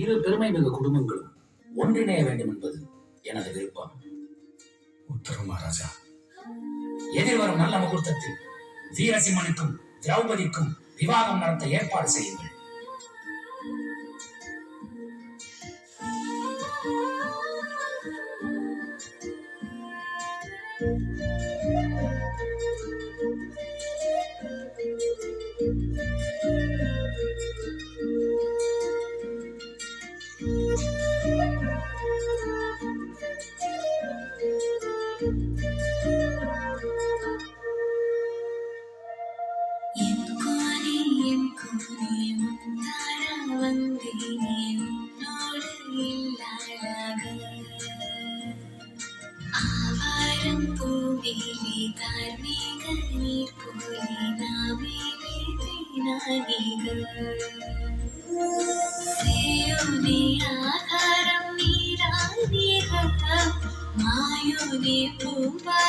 இரு பெருமை மிகு குடும்பங்களும் ஒன்றிணைய வேண்டும் என்பது எனது விருப்பம். உத்தரவு மகாராஜா. எதிர்வரும் நல்ல முகூர்த்தத்தில் வீரசிம்மனுக்கும் திரௌபதிக்கும் விவாகம் நடத்த ஏற்பாடு செய்யுங்கள். மாயோனே பூவா